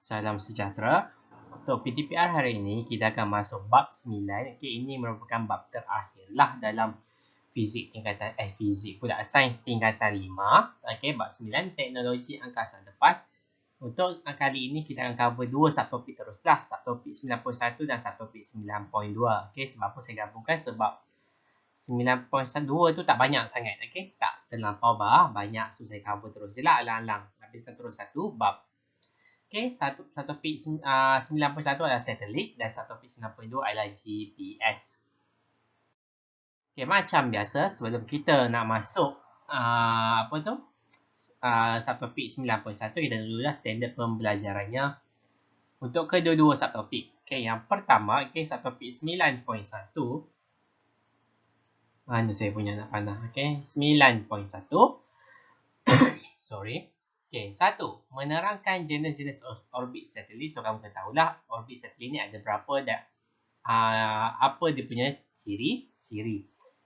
Salam sejahtera. Untuk PTPR hari ini, kita akan masuk bab 9. Okay, ini merupakan bab terakhir lah dalam fizik tingkatan, fizik pula, sains tingkatan 5. Okay, bab 9, teknologi angkasa lepas. Untuk kali ini, kita akan cover dua subtopik teruslah. Subtopik 91 dan subtopik 9.2. Okay, sebab apa saya gabungkan? Sebab 9.2 tu tak banyak sangat. Okay, tak terlampau banyak. So, saya cover terus je lah, alang-alang. Habiskan terus satu bab. Okay, satu pik 9.1 adalah satelit dan satu pik 9.2 adalah GPS. Okay, macam biasa sebelum kita nak masuk subtopik 9.1, kita dululah standard pembelajarannya untuk kedua-dua subtopik. Okay, yang pertama, okay, subtopik 9.1. Mana saya punya nak panah? Okay, 9.1. Sorry. Okay, satu, menerangkan jenis-jenis orbit satelit. So, kamu kena tahulah orbit satelit ni ada berapa dan apa dia punya ciri.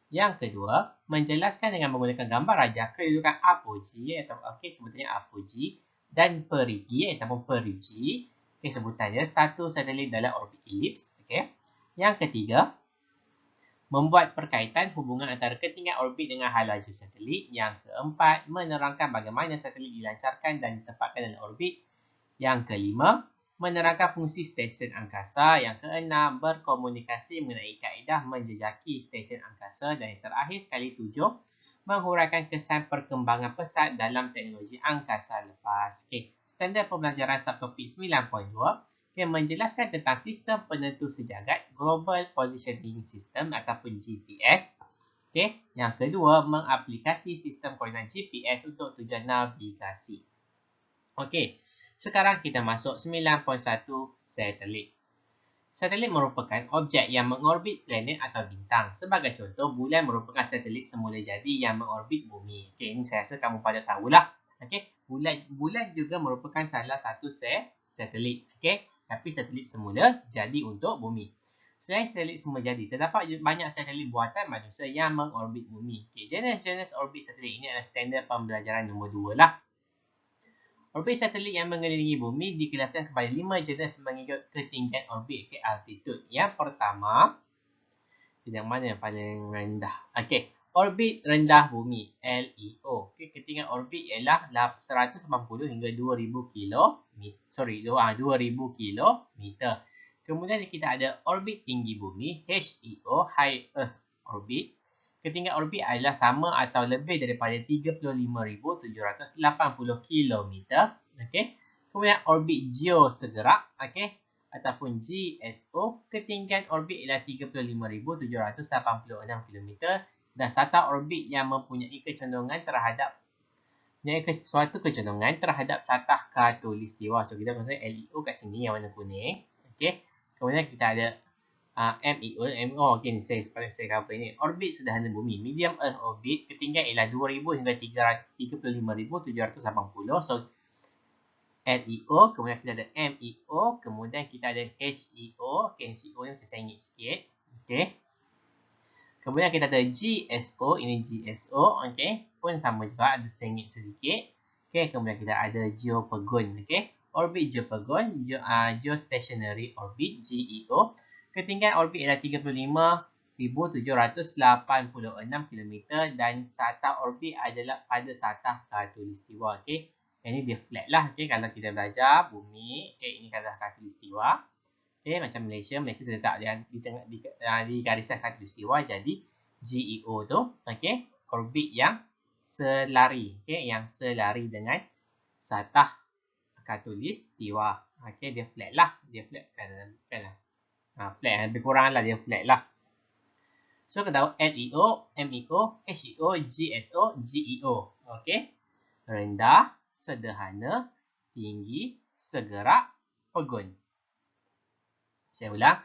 Yang kedua, menjelaskan dengan menggunakan gambar rajah kedudukan apogee atau sebutannya apogee dan perigi ataupun perigi. Okay, sebutannya satu satelit dalam orbit elips. Okay. Yang ketiga, membuat perkaitan hubungan antara ketinggian orbit dengan hal laju satelit. Yang keempat, menerangkan bagaimana satelit dilancarkan dan ditempatkan dalam orbit. Yang kelima, menerangkan fungsi stesen angkasa. Yang keenam, berkomunikasi mengenai kaedah menjejaki stesen angkasa. Dan yang terakhir sekali 7, menghuraikan kesan perkembangan pesat dalam teknologi angkasa lepas. Okay. Standard pembelajaran subtopik 9.2. yang menjelaskan tentang sistem penentu sejagat, Global Positioning System ataupun GPS. Okay. Yang kedua, mengaplikasi sistem koordinat GPS untuk tujuan navigasi. Okey, sekarang kita masuk 9.1 satelit. Satelit merupakan objek yang mengorbit planet atau bintang. Sebagai contoh, bulan merupakan satelit semula jadi yang mengorbit bumi. Okey, ini saya rasa kamu pada tahulah. Okey, bulan juga merupakan salah satu satelit. Okey, tapi satelit semula jadi untuk bumi. Selain satelit semula jadi, terdapat banyak satelit buatan manusia yang mengorbit bumi. Okey, jenis-jenis orbit satelit ini adalah standard pembelajaran nombor 2 lah. Orbit satelit yang mengelilingi bumi dikelaskan kepada 5 jenis mengikut ketinggian orbit, okay, altitude. Yang pertama, yang mana yang paling rendah? Okey, orbit rendah bumi, LEO. Okey, ketinggian orbit ialah 180 hingga 2000 kilometer. Kemudian kita ada orbit tinggi bumi, HEO, High Earth Orbit. Ketinggian orbit adalah sama atau lebih daripada 35,780 km. Okey. Kemudian orbit geosegerak, okey, ataupun GSO. Ketinggian orbit ialah 35,786 km dan sata orbit yang mempunyai suatu kecondongan terhadap satah khatulistiwa. So kita maksudnya LEO kat sini yang warna kuning. Okey. Kemudian kita ada MEO, okey, saya cover ini. Orbit sederhana bumi, medium earth orbit, ketinggian ialah 2000 hingga 35,780. So LEO, kemudian kita ada MEO, kemudian kita ada HEO. Okay, HEO ni macam sengit sikit. Okey. Kemudian kita ada GSO, ini GSO, okey, pun sama juga ada sengit sedikit. Okey, kemudian kita ada geopogon, okey. Orbit geopogon, geostationary orbit, GEO. Ketinggian orbit ialah 35,786 km dan satah orbit adalah pada satah khatulistiwa. Okey, ini dia flat lah. Okey, kalau kita belajar bumi, okey, ini satah khatulistiwa. Okey, macam Malaysia terletak di garisan khatulistiwa. Jadi GEO tu, okey, orbit yang selari, okey, yang selari dengan satah khatulistiwa. Okey, dia flat lah, flat, lebih kurang lah, dia flat lah. So kita tahu LEO, MEO, HEO, GSO, GEO. Okey, rendah, sederhana, tinggi, segerak, pegun. Saya ulang,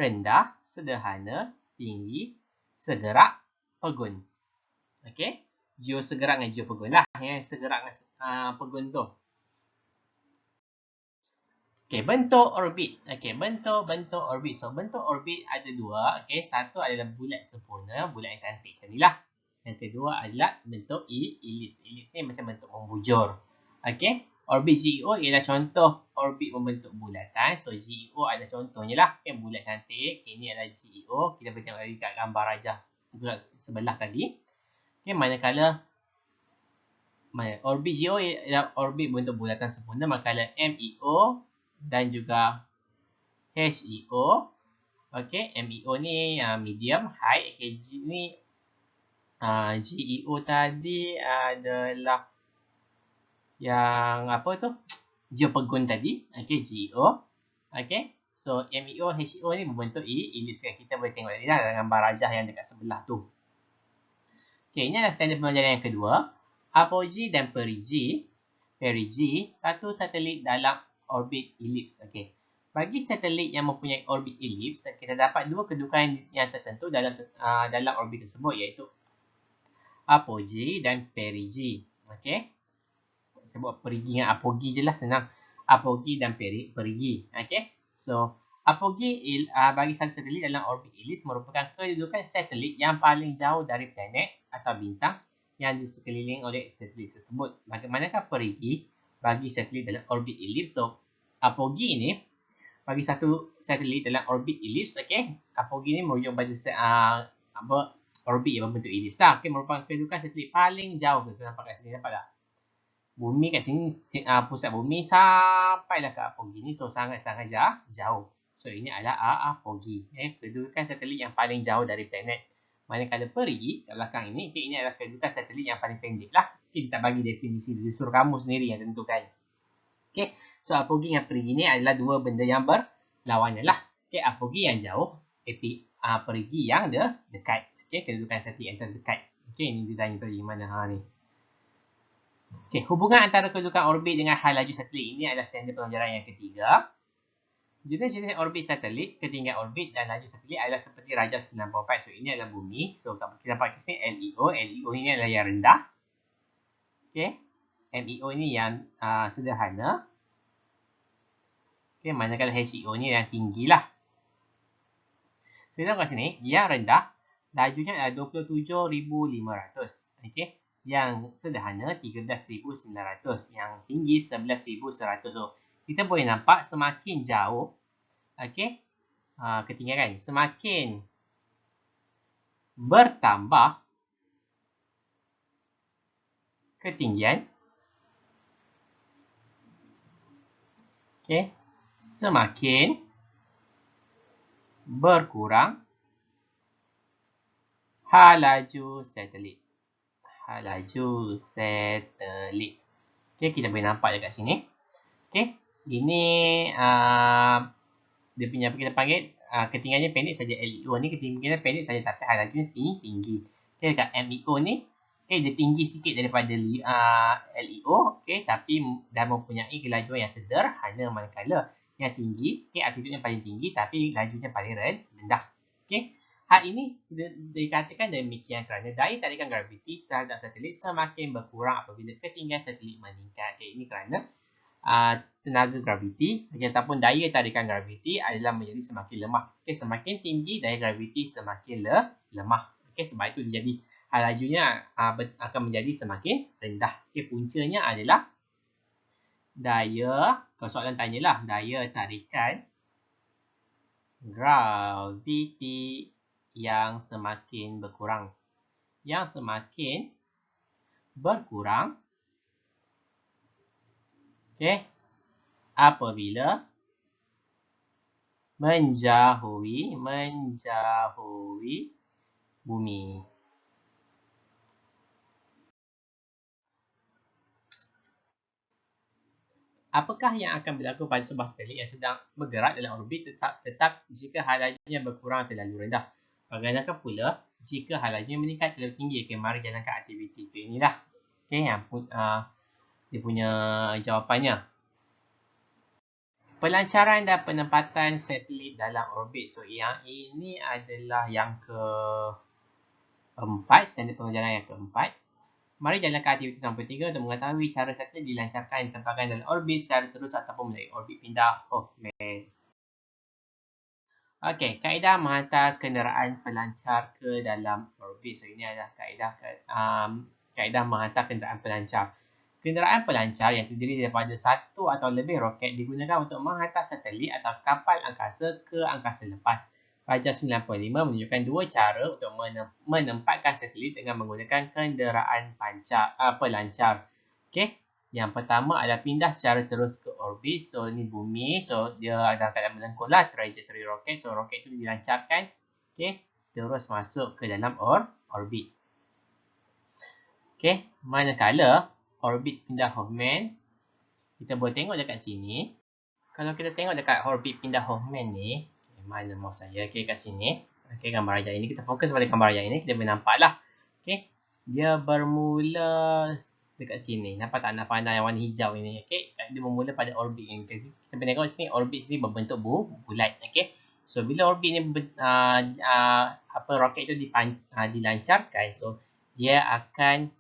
rendah, sederhana, tinggi, segerak, pegun. Okey, geosegerak dengan geopegun lah. Yang segerak dengan pegun tu. Okey, bentuk orbit. Okey, bentuk orbit. So, bentuk orbit ada dua. Okey, satu adalah bulat sempurna, bulat yang cantik macam inilah. Yang kedua adalah bentuk elips. Elips ni macam bentuk membujur. Okey, Orbit GEO ialah contoh orbit membentuk bulatan. So, GEO adalah contohnya lah. Okay, bulat cantik. Okay, ini adalah GEO. Kita boleh tengok lagi kat gambar rajah sebelah tadi. Okay, manakala orbit GEO ialah orbit membentuk bulatan sempurna. Manakala MEO dan juga HEO. Okay, MEO ni medium, high. Okay, ni GEO tadi adalah yang apa tu? Geopegun tadi. Okay, GEO. Okay. So, MEO, HEO ni membentuk ellipse. Kita boleh tengok tadi lah dalam gambar rajah yang dekat sebelah tu. Okay, ini adalah standard pembelajaran yang kedua. Apogee dan perigee. Perigee, satu satelit dalam orbit ellipse. Okay. Bagi satelit yang mempunyai orbit ellipse, kita dapat dua kedudukan yang tertentu dalam orbit tersebut, iaitu apogee dan perigee. Okay. Saya buat perigee dengan apogee je lah, senang. Apogee dan perigee. Okay. So, apogee bagi satu satelit dalam orbit ellipse merupakan kedudukan satelit yang paling jauh dari planet atau bintang yang disekeliling oleh satelit tersebut. Bagaimanakah perigee bagi satelit dalam orbit ellipse? So, apogee ni bagi satu satelit dalam orbit ellipse, okay, apogee ni merujuk pada orbit yang berbentuk ellipse lah. Okay, merupakan kedudukan satelit paling jauh. So, nampak kat sini, nampak tak? Bumi kat sini, pusat bumi sampailah ke apogee ni. So, sangat-sangat jauh. So, ini adalah apogee. Kedudukan satelit yang paling jauh dari planet. Manakala perigee kat belakang ini, okay, ini adalah kedudukan satelit yang paling pendek lah. Okay, kita bagi definisi. Dia suruh kamu sendiri yang tentukan. Okay. So, apogee dengan perigee ni adalah dua benda yang berlawanan lah. Okay, apogee yang jauh, perigee yang dekat. Okay, kedudukan satelit yang terdekat. Okay, ini dia tanya tadi mana ni. Okay, hubungan antara kedudukan orbit dengan hal laju satelit ini adalah standard pelajaran yang ketiga. Jenis-jenis orbit satelit, ketinggian orbit dan laju satelit adalah seperti rajah 94. So, ini adalah bumi. So, kita pakai sini LEO. LEO ini adalah yang rendah. Okay. MEO ini yang sederhana. Okay, manakala HEO ni yang tinggi lah. So, kita kat sini, yang rendah, lajunya adalah 27,500. Okay. Yang sederhana, 13,900. Yang tinggi, 11,100. So, kita boleh nampak semakin jauh, okay, ketinggian kan, semakin bertambah ketinggian, okay, semakin berkurang hal laju satelit. Hal laju satelit. Okay, kita boleh nampak dekat sini. Okay, ini dia punya apa kita panggil, ketinggiannya pendek saja. LEO ni ketinggiannya pendek saja tapi hal lajunya tinggi. Okay, dekat MEO ni, okay, dia tinggi sikit daripada LEO, okay, tapi dah mempunyai kelajuan yang sederhana. Manakala yang tinggi, okay, altitude yang paling tinggi tapi lajunya paling rendah. Okay, hal ini dikatakan demikian kerana daya tarikan graviti terhadap satelit semakin berkurang apabila ketinggian satelit meningkat. Okay, ini kerana tenaga graviti ataupun daya tarikan graviti adalah menjadi semakin lemah. Okay, semakin tinggi daya graviti semakin lemah. Okay, sebab itu jadi hal lajunya akan menjadi semakin rendah. Okay, puncanya adalah daya, kalau soalan tanyalah, daya tarikan graviti yang semakin berkurang. Yang semakin berkurang, okay, apabila menjauhi bumi. Apakah yang akan berlaku pada sebuah satelit yang sedang bergerak dalam orbit tetap jika hal lajunya berkurang terlalu rendah? Bagaimanakah pula jika hal lajunya meningkat terlalu tinggi? Okay, mari jalankan aktiviti itu. Inilah, okay, yang dia punya jawapannya. Pelancaran dan penempatan satelit dalam orbit. So, yang ini adalah yang keempat, standard pengajaran yang keempat. Mari jalankan aktiviti sampai 3 untuk mengetahui cara satelit dilancarkan ditempatkan dalam orbit secara terus ataupun melalui orbit pindah Hoffman. Okey, kaedah menghantar kenderaan pelancar ke dalam orbit. So, ini adalah kaedah menghantar kenderaan pelancar. Kenderaan pelancar yang terdiri daripada satu atau lebih roket digunakan untuk menghantar satelit atau kapal angkasa ke angkasa lepas. Pelajar 95 menunjukkan dua cara untuk menempatkan satelit dengan menggunakan kenderaan pelancar. Okey. Yang pertama adalah pindah secara terus ke orbit. So, ni bumi. So, dia dalam keadaan melengkung lah trajectory roket. So, roket itu dilancarkan. Okey. Terus masuk ke dalam orbit. Okey. Manakala orbit pindah Hoffman, kita boleh tengok dekat sini. Kalau kita tengok dekat orbit pindah Hoffman ni, mana mouse saya? Okey, kat sini. Okey, gambar rajah ini. Kita fokus pada gambar rajah ini. Kita boleh nampak lah. Okey. Dia bermula dekat sini. Nampak tak anak panah yang warna hijau ini? Okey. Dia bermula pada orbit ini. Kita boleh tengok sini. Orbit sini berbentuk bulat. Okey. So, bila orbit ni roket itu dilancarkan, so dia akan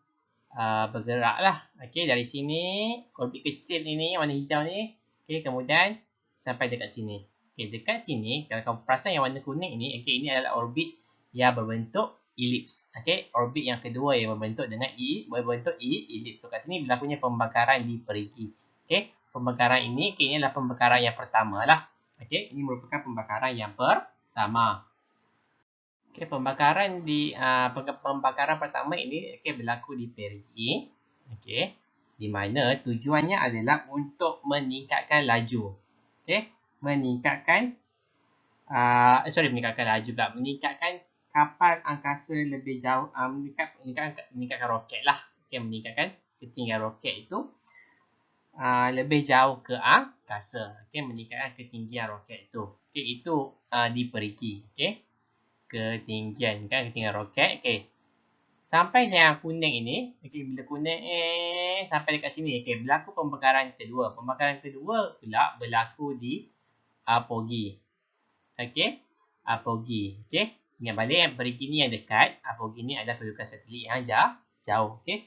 bergerak lah. Okey, dari sini orbit kecil ini warna hijau ni, okey, kemudian sampai dekat sini. Okey, dekat sini kalau kamu perasan yang warna kuning ni, okey, ini adalah orbit yang berbentuk elips. Okey, orbit yang kedua yang berbentuk elips. So kat sini berlakunya pembakaran di perigi. Okey, pembakaran ini ini adalah pembakaran yang pertama lah. Okey, ini merupakan pembakaran yang pertama. Okey, pembakaran pertama ini berlaku di perigi. Okey, di mana tujuannya adalah untuk meningkatkan laju. Okey, meningkatkan kapal angkasa lebih jauh, meningkatkan roket lah. Okey, meningkatkan ketinggian roket itu lebih jauh ke angkasa. Okey, meningkatkan ketinggian roket itu. Okey, itu di perigi. Okey. Ketinggian roket. Okey. Sampai yang kuning ini, okey, bila kuning sampai dekat sini, okey, berlaku pembakaran kedua. Pembakaran kedua pula berlaku di apogee. Okey, apogee. Okey, ingat balik yang perigi ni yang dekat, apogee ni adalah kedudukan satelit yang jauh. Okey.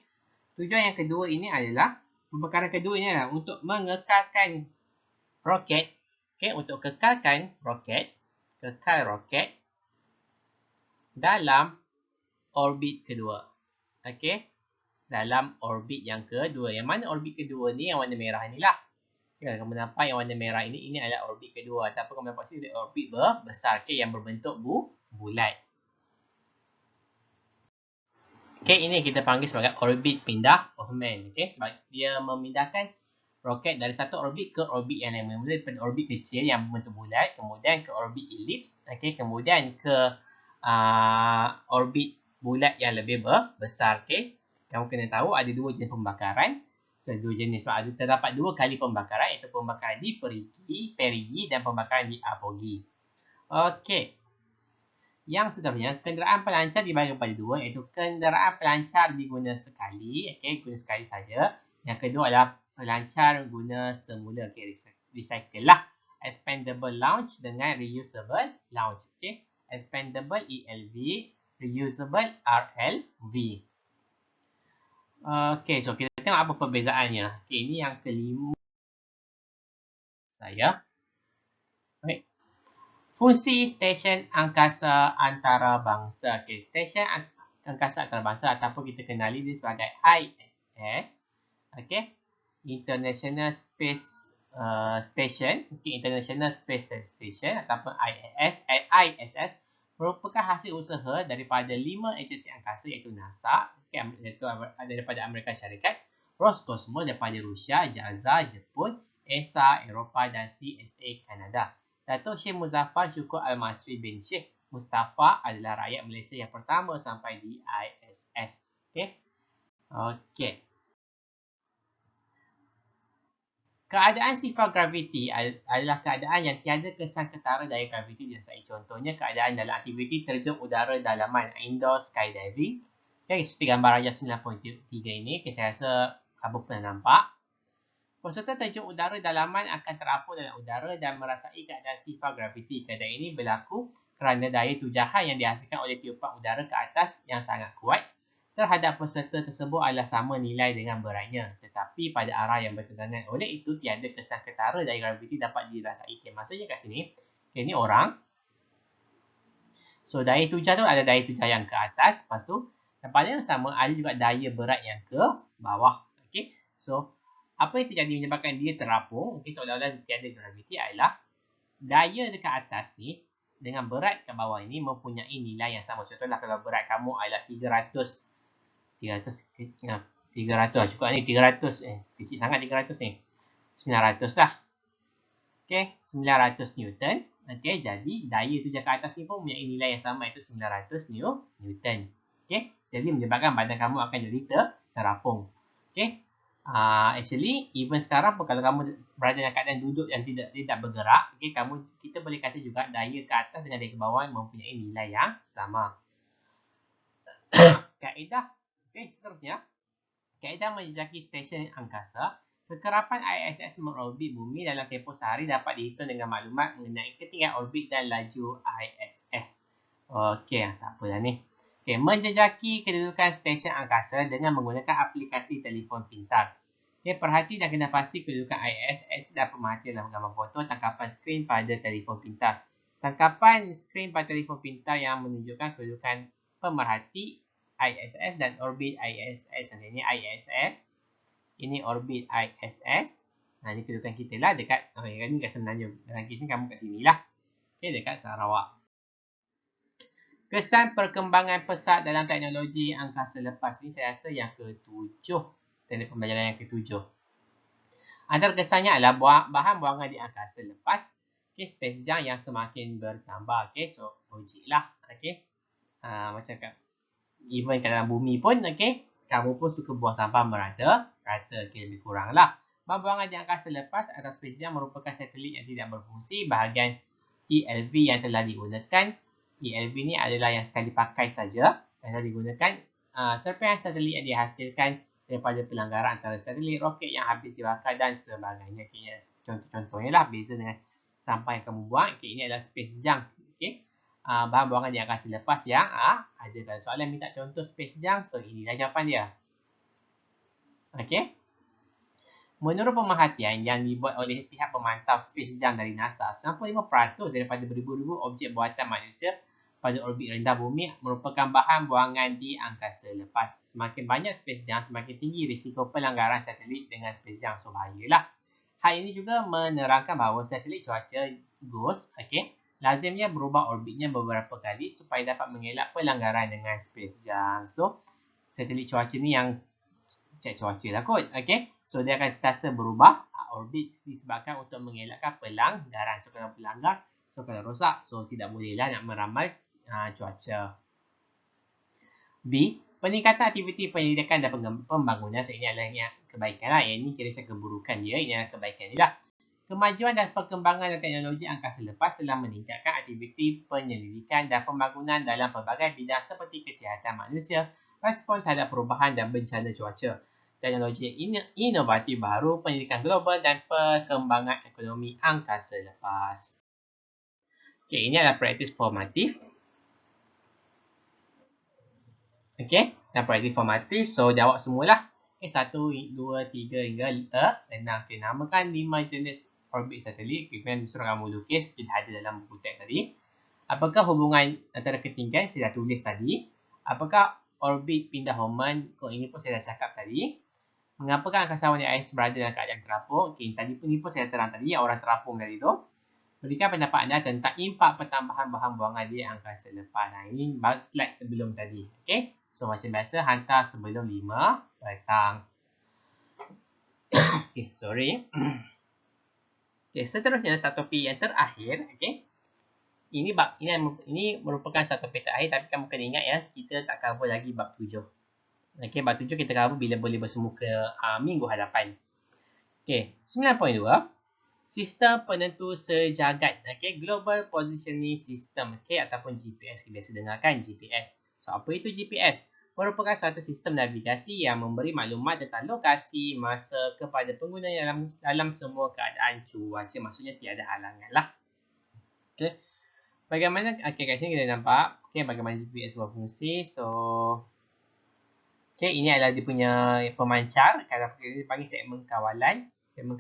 Tujuan yang kedua ini adalah pembakaran kedua ini adalah untuk mengekalkan roket. Okey, untuk kekal roket dalam orbit kedua. Okey. Dalam orbit yang kedua. Yang mana orbit kedua ni yang warna merah ni lah. Okay, kamu nampak yang warna merah ini adalah orbit kedua. Ataupun kamu nampak sini orbit besar. Okay, yang berbentuk bulat. Okay, ini kita panggil sebagai orbit pindah Hoffman. Okay, sebab dia memindahkan roket dari satu orbit ke orbit yang lain. Mula daripada orbit kecil yang berbentuk bulat. Kemudian ke orbit elips. Okay, kemudian ke orbit bulat yang lebih besar. Okay. Kamu kena tahu ada dua jenis pembakaran. So, dua jenis. Sebab terdapat dua kali pembakaran. Iaitu pembakaran di perigi dan pembakaran di apogee. Okey. Yang seterusnya, kenderaan pelancar dibagi kepada dua. Iaitu kenderaan pelancar diguna sekali. Okey, guna sekali saja. Yang kedua adalah pelancar guna semula. Okey, recycle lah. Expendable launch dengan reusable launch. Okey. Expendable ELV, reusable RLV. Okey, so kita tengok apa perbezaannya. Okey, ini yang kelima saya. Okey. Fungsi stesen angkasa antarabangsa. Okey, stesen angkasa antarabangsa ataupun kita kenali dia sebagai ISS. Okey. International Space Station, International Space Station ataupun ISS merupakan hasil usaha daripada 5 agensi angkasa iaitu NASA, iaitu daripada Amerika Syarikat, Roscosmos daripada Rusia, JAXA Jepun, ESA Eropah dan CSA Kanada. Datuk Syekh Muzaffar Syukur Al-Masri bin Syekh Mustafa adalah rakyat Malaysia yang pertama sampai di ISS. Okey. Keadaan sifar graviti adalah keadaan yang tiada kesan ketara daya graviti dirasai. Contohnya keadaan dalam aktiviti terjun udara dalaman, indoor skydiving. Okay, seperti gambar rajah 9.3 ini. Okay, saya rasa kamu pernah nampak. Peserta terjun udara dalaman akan terapung dalam udara dan merasai keadaan sifar graviti. Keadaan ini berlaku kerana daya tujahan yang dihasilkan oleh tiupan udara ke atas yang sangat kuat terhadap peserta tersebut adalah sama nilai dengan beratnya. Tetapi pada arah yang bertentangan. Oleh itu, tiada kesan ketara daya graviti dapat dirasai. Okay, maksudnya kat sini, okay, ni orang. So, daya tujah tu ada daya tujah yang ke atas. Lepas tu, pada yang sama, ada juga daya berat yang ke bawah. Okay. So, apa yang terjadi menyebabkan dia terapung, okey, seolah-olah tiada graviti adalah daya dekat atas ni dengan berat kat bawah ini mempunyai nilai yang sama. Contohlah kalau berat kamu adalah 300 lah cukup ni, 300 kecil sangat 300 ni. 900 lah. Okey, 900 Newton. Okey, jadi daya tu kat atas ni pun mempunyai nilai yang sama, iaitu 900 Newton. Okey, jadi menyebabkan badan kamu akan jadi terapung. Okey. Actually, even sekarang pun kalau kamu berada dalam keadaan duduk yang tidak bergerak, okey, kita boleh kata juga daya ke atas dengan daya ke bawah mempunyai nilai yang sama. Kaedah, okey, seterusnya. Kaedah menjejaki stesen angkasa. Kekerapan ISS mengorbit bumi dalam tempoh sehari dapat dihitung dengan maklumat mengenai ketinggian orbit dan laju ISS. Okey, tak apalah ni. Okey, menjejaki kedudukan stesen angkasa dengan menggunakan aplikasi telefon pintar. Okey, perhati dan kena pasti kedudukan ISS dan pemerhatian dalam gambar foto tangkapan skrin pada telefon pintar. Tangkapan skrin pada telefon pintar yang menunjukkan kedudukan pemerhati ISS dan orbit ISS. Ini ISS. Ini orbit ISS. Ini kedudukan kita lah dekat, ni kat Semenanjung. Dalam kes ni kamu kat sini lah. Okay, dekat Sarawak. Kesan perkembangan pesat dalam teknologi angkasa lepas ni saya rasa yang ke-7. Standard pembelajaran yang ke-7. Antara kesannya adalah bahan buangan di angkasa lepas. Okay, space junk yang semakin bertambah. Okay, so logik lah. Okay. Macam kat even kat dalam bumi pun, okay, kamu pun suka buang sampah merata, okay, lebih kurang lah. Bahan buangan di angkasa lepas atau space junk merupakan satelit yang tidak berfungsi. Bahagian ELV yang telah digunakan. ELV ni adalah yang sekali pakai saja yang telah digunakan. Serpihan satelit yang dihasilkan daripada pelanggaran antara satelit, roket yang habis dibakar dan sebagainya. Okay, contoh-contohnya lah beza dengan sampah yang kamu buang. Okay, ini adalah space junk. Okay. Bahan buangan di angkasa lepas yang ada. Kalau soalan minta contoh space junk, so inilah jawapan dia. Okey. Menurut pemerhatian yang dibuat oleh pihak pemantau space junk dari NASA, 95% daripada beribu-ribu objek buatan manusia pada orbit rendah bumi merupakan bahan buangan di angkasa lepas. Semakin banyak space junk, semakin tinggi risiko pelanggaran satelit dengan space junk. So, bahayalah. Hal ini juga menerangkan bahawa satelit cuaca GOES, okey, lazimnya berubah orbitnya beberapa kali supaya dapat mengelak pelanggaran dengan space junk. So, satelit cuaca ni yang cek cuaca lah kot. Okay. So, dia akan sentiasa berubah orbit disebabkan untuk mengelakkan pelanggaran. So, kalau pelanggar, so kalau rosak, so tidak bolehlah nak meramal cuaca. B. Peningkatan aktiviti penyelidikan dan pembangunan. So, ini adalah yang kebaikan lah. Yang ini kira macam keburukan dia. Ini adalah kebaikan dia lah. Kemajuan dan perkembangan dan teknologi angkasa lepas telah meningkatkan aktiviti penyelidikan dan pembangunan dalam pelbagai bidang seperti kesihatan manusia, respon terhadap perubahan dan bencana cuaca, teknologi inovatif baru, pendidikan global dan perkembangan ekonomi angkasa lepas. Okey, ini adalah praktis formatif. Okey, dan praktis formatif. So, jawab semualah. Okay, 1, 2, 3 hingga 6. Okay, namakan 5 jenis orbit satelit. Kemudian disuruh kamu lukis. Kita ada dalam buku teks tadi. Apakah hubungan antara ketinggian? Saya dah tulis tadi. Apakah orbit pindah Hohmann? Ini pun saya dah cakap tadi. Mengapakah angkasawan di AIS berada dalam keadaan terapung? Okay, tadi pun ini pun saya terang tadi. Orang terapung dari tu. Berikan pendapat anda tentang impak pertambahan bahan buangan di angkasa lepas. Ini slide sebelum tadi. Okay. So, macam biasa, hantar sebelum 5 petang. Okay, sorry. Okay, seterusnya satu P yang terakhir. Okay. Ini merupakan satu P terakhir, tapi kamu kena ingat ya, kita tak cover lagi bab 7. Okay, bab 7 kita cover bila boleh bersemuka minggu hadapan. Okay, 9.2. Sistem penentu sejagat. Okay, Global Positioning System. Okay, ataupun GPS. Kita biasa dengarkan GPS. So, apa itu GPS? Merupakan suatu sistem navigasi yang memberi maklumat tentang lokasi, masa kepada pengguna dalam semua keadaan cuaca. Maksudnya tiada halangan lah. Okay. Bagaimana, okay, kat sini kita nampak, okay, bagaimana GPS berfungsi. So, okay, ini adalah dia punya pemancar. Kalau kita panggil segmen kawalan. Segmen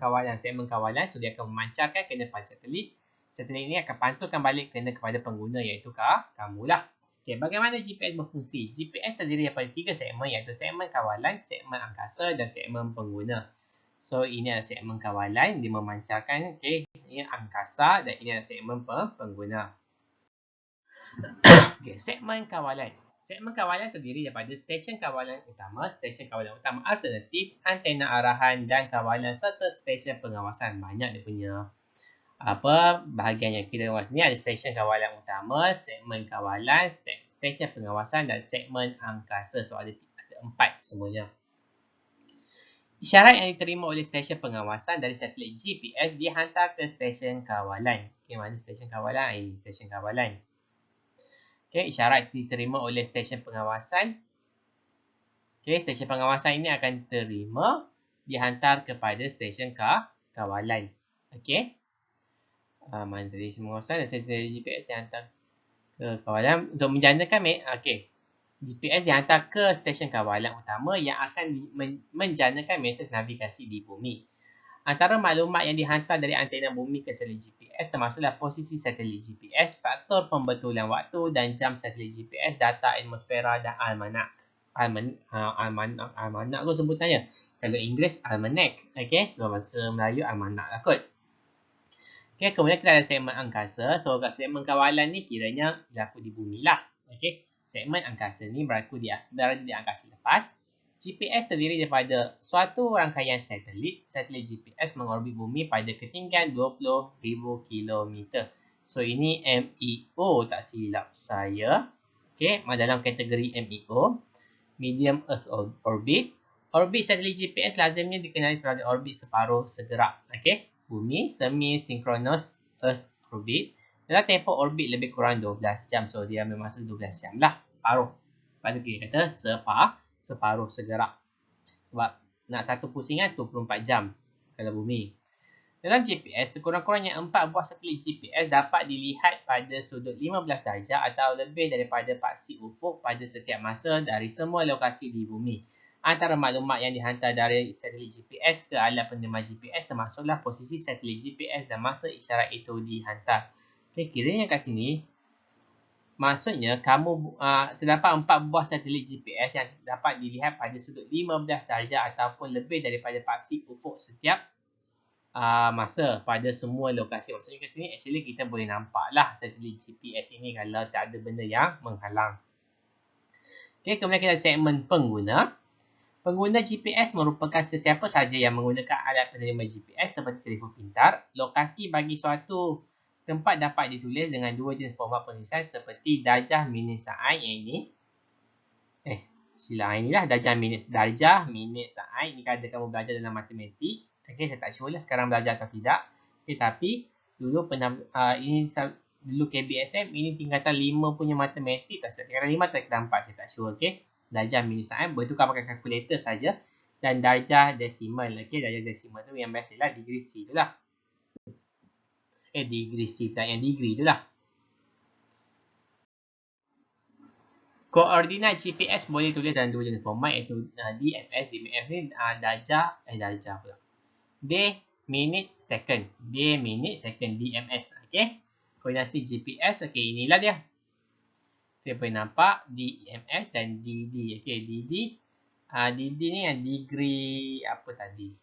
kawalan. So, dia akan memancarkan kena pada satelit. Satelit ini akan pantulkan balik kena kepada pengguna, iaitu kamu lah. Okey, bagaimana GPS berfungsi? GPS terdiri daripada 3 segmen iaitu segmen kawalan, segmen angkasa dan segmen pengguna. So, ini adalah segmen kawalan, dia memancarkan, okey, ini angkasa dan ini adalah segmen pengguna. Okey, segmen kawalan. Segmen kawalan terdiri daripada stesen kawalan utama, stesen kawalan utama alternatif, antena arahan dan kawalan serta stesen pengawasan. Banyak dia punya bahagian yang kita tengok sini. Ada stesen kawalan utama, segmen kawalan, stesen pengawasan dan segmen angkasa. So ada 4 semuanya. Isyarat yang diterima oleh stesen pengawasan dari satelit GPS dihantar ke stesen kawalan. Okey, mana stesen kawalan? Ini stesen kawalan. Okey, isyarat diterima oleh stesen pengawasan. Okey, stesen pengawasan ini akan diterima dihantar kepada stesen kawalan. Okey. Mana tadi semua pengawasan dan stesen GPS dihantar ke kawalan untuk menjanakan okey. GPS dihantar ke stesen kawalan utama yang akan menjanakan mesej navigasi di bumi. Antara maklumat yang dihantar dari antena bumi ke satelit GPS termasuklah posisi satelit GPS, faktor pembetulan waktu dan jam satelit GPS, data atmosfera dan almanak. Almanak tu sebutannya. Kalau Inggeris almanac, okey. So bahasa Melayu almanak lah kot. Okey, kemudian kita ada segmen angkasa. So kat segmen kawalan ni kiranya berlaku di bumi lah. Okey. Segmen angkasa ni berada di angkasa lepas. GPS terdiri daripada suatu rangkaian satelit. Satelit GPS mengorbit bumi pada ketinggian 20,000 km. So ini MEO tak silap saya. Okey, dalam kategori MEO, Medium Earth Orbit. Orbit satelit GPS lazimnya dikenali sebagai orbit separuh segerak. Okey, bumi semi-synchronous Earth Orbit. Dalam tempoh orbit lebih kurang 12 jam. So dia ambil masa 12 jam lah, separuh. Lepas tu kita kata separuh segerak. Sebab nak satu pusingan 24 jam kalau bumi. Dalam GPS, sekurang-kurangnya 4 buah satelit GPS dapat dilihat pada sudut 15 darjah atau lebih daripada paksi ufuk pada setiap masa dari semua lokasi di bumi. Antara maklumat yang dihantar dari satelit GPS ke alat penerima GPS termasuklah posisi satelit GPS dan masa isyarat itu dihantar. Okay, kiranya kat sini maksudnya terdapat 4 buah satelit GPS yang dapat dilihat pada sudut 15 darjah ataupun lebih daripada paksi ufuk setiap masa pada semua lokasi. Maksudnya kat sini actually kita boleh nampak lah satelit GPS ini kalau tak ada benda yang menghalang. Okay, kemudian kita ada segmen pengguna. Pengguna GPS merupakan sesiapa sahaja yang menggunakan alat penerima GPS seperti telefon pintar. Lokasi bagi suatu tempat dapat ditulis dengan 2 jenis format penulisan seperti darjah, minit, saat. Yang ini sila inilah darjah, minit, saat. Ini kalau kamu belajar dalam matematik. Okay, saya tak sure lah sekarang belajar atau tidak. Okay, tapi dulu pernah dulu KBSM ini tingkatan 5 punya matematik. Tingkatan 5 atau tingkatan 4 saya tak sure. Okay, darjah, minit, saat bertukar pakai kalkulator saja. Dan darjah desimal. Okay, darjah desimal tu yang biasalah degree C tu lah. Degree C tak, yang degree tu lah. Koordinat GPS boleh tulis dalam 2 jenis format iaitu DMS. DMS ni darjah pula. Day, minute, second. Day, minute, second. DMS. Okay. Koordinasi GPS. Okay, inilah dia. Kita boleh nampak DMS dan DD. Okay, DD. DD ni yang degree apa tadi?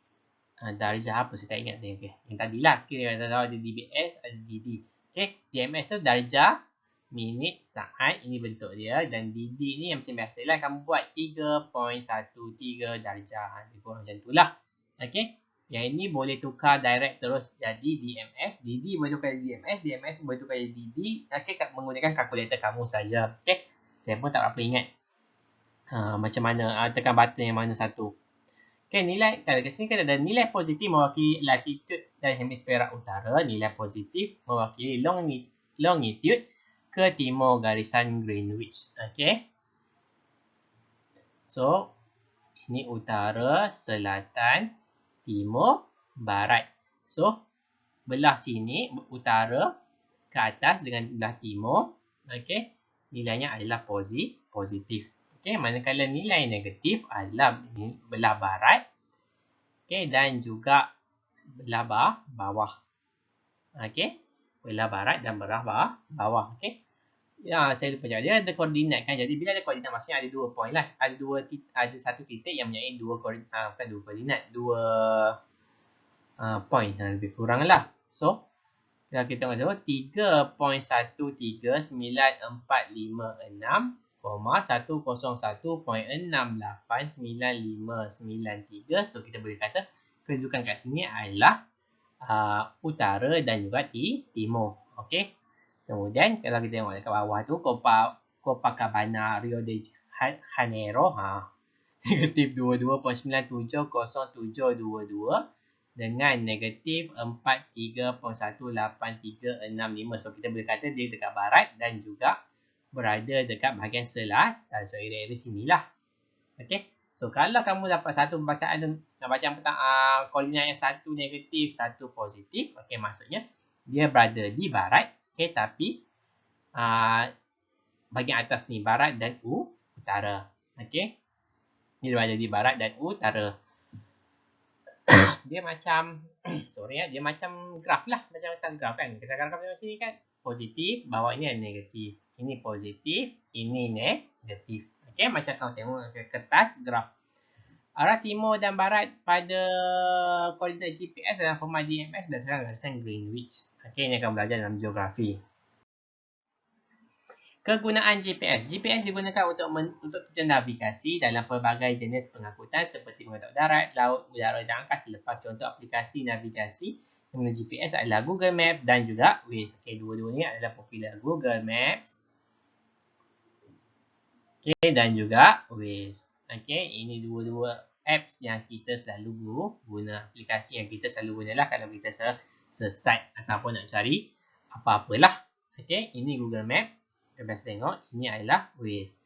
Darjah apa saya tak ingat tadi. Okay. Yang tadilah. Kita tahu ada DBS, ada DD. Okay. DMS tu darjah, minit, saat. Ini bentuk dia. Dan DD ni yang macam biasalah kamu buat 3.13 darjah. Lebih kurang macam tu lah. Okay. Yang ini boleh tukar direct terus jadi DMS. DD boleh tukar jadi DMS. DMS boleh tukar jadi DD. Okay. Menggunakan kalkulator kamu saja. Okay. Saya pun tak apa ingat. Macam mana tekan button yang mana satu. Okay, nilai kalau kat sini kan ada nilai positif mewakili latitude dan hemisfera utara, nilai positif mewakili longitude ke timur garisan Greenwich. Okay. So, ini utara, selatan, timur, barat. So, belah sini utara ke atas dengan belah timur. Okay. Nilainya adalah positif. Okay, manakala nilai negatif adalah belah barat. Okay, dan juga belah bawah. Okay, belah barat dan belah bawah. Okay, Ya, saya lupa cakap. Dia ada koordinat kan. Jadi bila ada koordinat maksudnya ada 2 point lah. Ada satu titik yang mempunyai bukan 2 koordinat, 2 point lebih kurang lah. So, kalau kita tengok dulu 3.13946.101.6895993. So, kita boleh kata kedudukan kat sini adalah utara dan juga timur. Okey. Kemudian kalau kita tengok dekat bawah tu Copacabana Rio de Janeiro negatif 22.970722 dengan negatif 43.18365. So kita boleh kata dia dekat barat dan juga berada dekat bahagian selatan. So area sinilah. Okey. So kalau kamu dapat satu pembacaan tentang koordinat yang satu negatif, satu positif, okey, maksudnya dia berada di barat. Okay, tapi bahagian atas ni barat dan utara. Okay. Dia berada di barat dan utara. Dia macam dia macam graf lah. Macam graf kan. Kita graf di sini kan positif, bawah ini negatif. Ini positif, ini negatif. Okay, macam kamu tengok kertas graf. Arah timur dan barat pada koordinat GPS dalam format DMS berdasarkan garisan Greenwich. Okay, ini akan belajar dalam geografi. Kegunaan GPS. GPS digunakan untuk tujuan navigasi dalam pelbagai jenis pengangkutan seperti pengangkutan darat, laut, udara dan angkasa. Selepas contoh aplikasi navigasi dengan GPS adalah Google Maps dan juga Waze. Okay, dua-dua ni adalah popular. Google Maps, okay, dan juga Waze. Okay, ini dua-dua apps yang kita selalu guna. Aplikasi yang kita selalu gunalah kalau kita search ataupun nak cari apa-apalah. Okay, ini Google Maps. Kita biasa tengok, ini adalah Waze.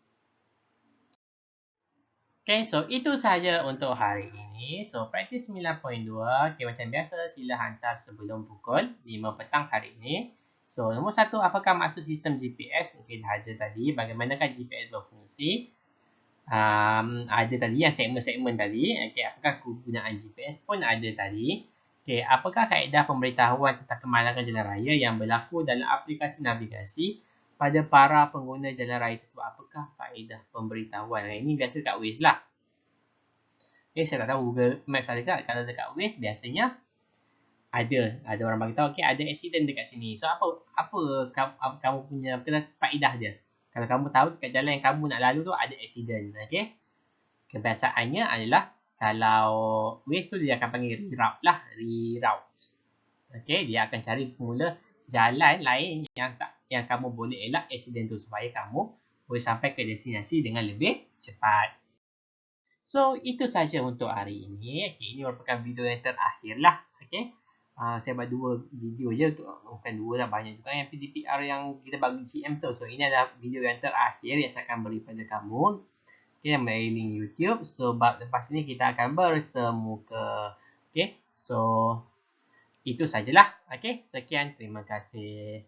Okay, so itu sahaja untuk hari ini. So, praktis 9.2. Okay, macam biasa, sila hantar sebelum pukul 5 petang hari ini. So, nombor 1, apakah maksud sistem GPS? Mungkin ada tadi. Bagaimanakah GPS berfungsi? Ada tadi yang segmen-segmen tadi. Okay, apakah kegunaan GPS pun ada tadi. Okay, apakah kaedah pemberitahuan tentang kemalangan jalan raya yang berlaku dalam aplikasi navigasi pada para pengguna jalan raya tersebut? Apakah faedah pemberitahuan? Ini biasa dekat Waze lah. Okay, saya tak tahu Google Maps ada dekat. Kalau dekat Waze biasanya ada orang bagi tahu, okay, ada accident dekat sini. So apa kamu punya faedah dia? Kalau kamu tahu dekat jalan yang kamu nak lalu tu ada accident, okay? Kebiasaannya adalah kalau Waze tu dia akan panggil reroute lah, reroute. Okay, dia akan cari semula jalan lain yang kamu boleh elak accident tu supaya kamu boleh sampai ke destinasi dengan lebih cepat. So, itu saja untuk hari ini. Okay, ini merupakan video yang terakhir lah. Okay. Saya buat 2 video je. Bukan 2 lah, banyak juga yang PDPR yang kita bagi GM tu. So, ini adalah video yang terakhir yang saya akan beri pada kamu. Okay, melalui link YouTube. So, lepas ini kita akan bersemuka. Okay. So, itu sajalah. Okay. Sekian. Terima kasih.